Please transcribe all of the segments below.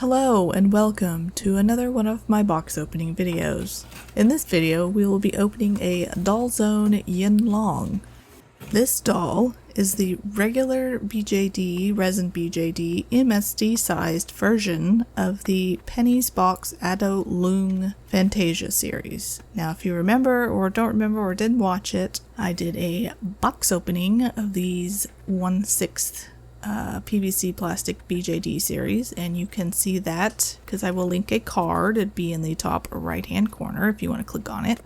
Hello and welcome to another one of my box opening videos. In this video we will be opening a Dollzone Yin Long. This doll is the regular BJD, resin BJD, MSD sized version of the Penny's Box Ado Lung Fantasia series. Now if you remember or don't remember or didn't watch it, I did a box opening of these 1/6 PVC plastic BJD series, and you can see that because I will link a card. It'd be in the top right hand corner if you want to click on it,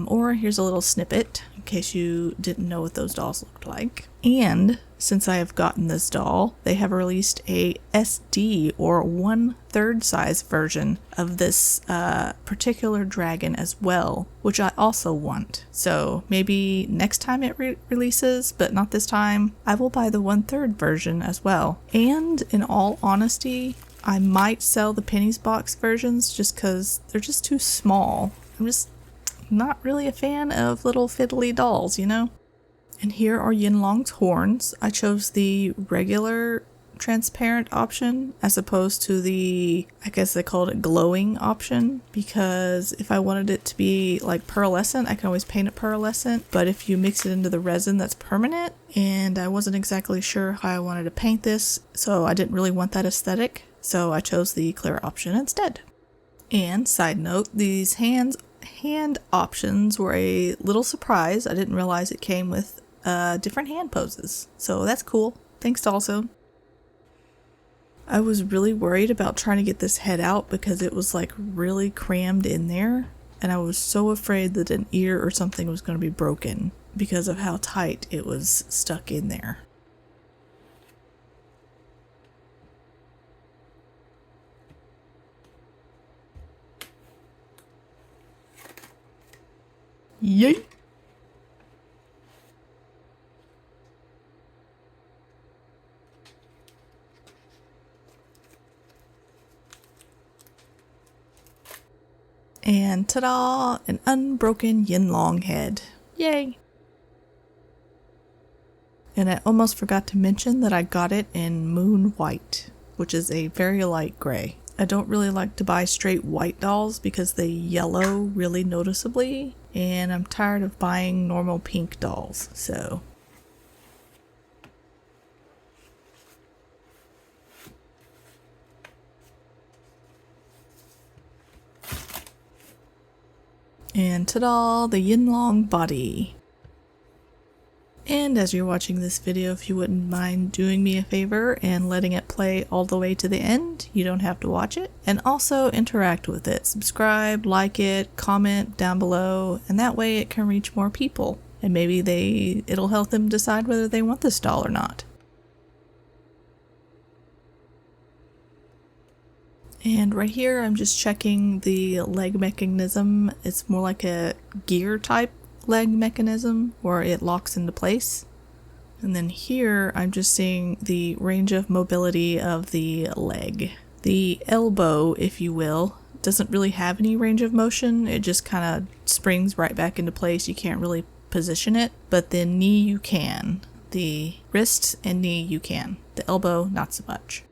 or here's a little snippet in case you didn't know what those dolls looked like. And since I have gotten this doll, they have released a SD or 1/3 size version of this particular dragon as well, which I also want. So maybe next time it releases, but not this time, I will buy the 1/3 version as well. And in all honesty, I might sell the Penny's Box versions just because they're just too small. I'm just not really a fan of little fiddly dolls, you know? And here are Yin Long's horns. I chose the regular transparent option as opposed to the, I guess they called it glowing option, because if I wanted it to be like pearlescent, I can always paint it pearlescent, but if you mix it into the resin, that's permanent, and I wasn't exactly sure how I wanted to paint this, so I didn't really want that aesthetic, so I chose the clear option instead. And side note, these hand options were a little surprise. I didn't realize it came with different hand poses, so that's cool. Thanks, Dollzone. I was really worried about trying to get this head out because it was like really crammed in there, and I was so afraid that an ear or something was going to be broken because of how tight it was stuck in there. Yay! And ta-da! An unbroken Yin Long head. Yay! And I almost forgot to mention that I got it in Moon White, which is a very light gray. I don't really like to buy straight white dolls because they yellow really noticeably, and I'm tired of buying normal pink dolls, so. And ta-da, the Yin Long body. And as you're watching this video, if you wouldn't mind doing me a favor and letting it play all the way to the end, you don't have to watch it. And also interact with it. Subscribe, like it, comment down below, and that way it can reach more people. And maybe it'll help them decide whether they want this doll or not. And right here, I'm just checking the leg mechanism. It's more like a gear type leg mechanism where it locks into place. And then here, I'm just seeing the range of mobility of the leg. The elbow, if you will, doesn't really have any range of motion. It just kind of springs right back into place. You can't really position it, but the knee you can. The wrist and knee you can. The elbow, not so much.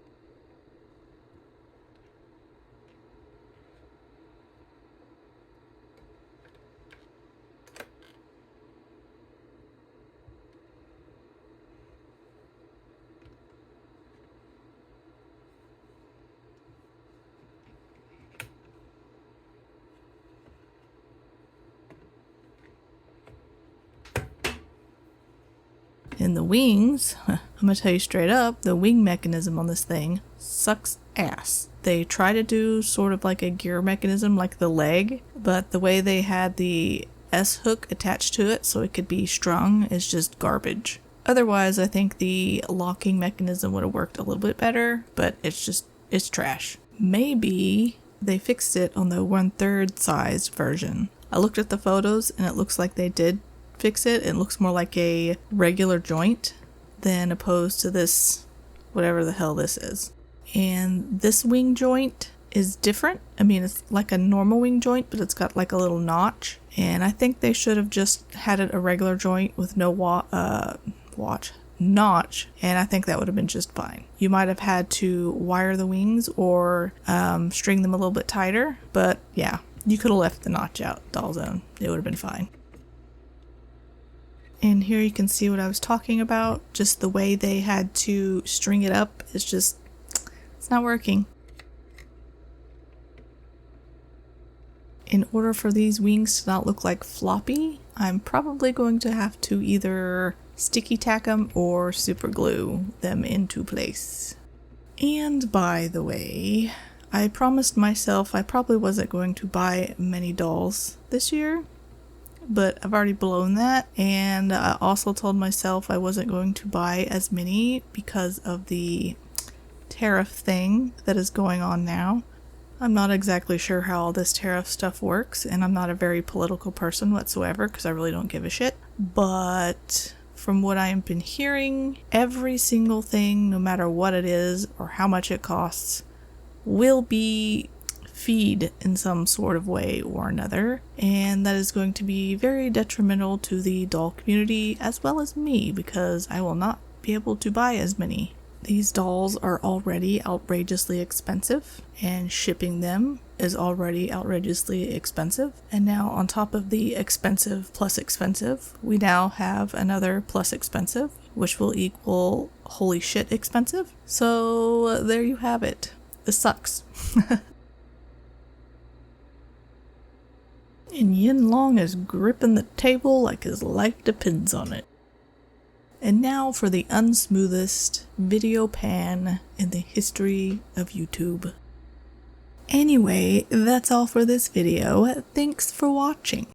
In the wings, I'm gonna tell you straight up, the wing mechanism on this thing sucks ass. They try to do sort of like a gear mechanism like the leg, but the way they had the S hook attached to it so it could be strung is just garbage. Otherwise, I think the locking mechanism would have worked a little bit better, but it's trash. Maybe they fixed it on the 1/3 sized version. I looked at the photos and it looks like they did fix it. It looks more like a regular joint than opposed to this, whatever the hell this is. And this wing joint is different. I mean, it's like a normal wing joint, but it's got like a little notch. And I think they should have just had it a regular joint with no notch, and I think that would have been just fine. You might have had to wire the wings or string them a little bit tighter, but yeah, you could have left the notch out, Dollzone. It would have been fine. And here you can see what I was talking about. Just the way they had to string it up is just, it's not working. In order for these wings to not look like floppy, I'm probably going to have to either sticky tack them or super glue them into place. And by the way, I promised myself I probably wasn't going to buy many dolls this year, but I've already blown that, and I also told myself I wasn't going to buy as many because of the tariff thing that is going on now. I'm not exactly sure how all this tariff stuff works, and I'm not a very political person whatsoever because I really don't give a shit, but from what I've been hearing, every single thing, no matter what it is or how much it costs, will be feed in some sort of way or another, and that is going to be very detrimental to the doll community as well as me because I will not be able to buy as many. These dolls are already outrageously expensive, and shipping them is already outrageously expensive, and now on top of the expensive plus expensive, we now have another plus expensive, which will equal holy shit expensive. So there you have it. This sucks. And Yin Long is gripping the table like his life depends on it. And now for the unsmoothest video pan in the history of YouTube. Anyway, that's all for this video. Thanks for watching.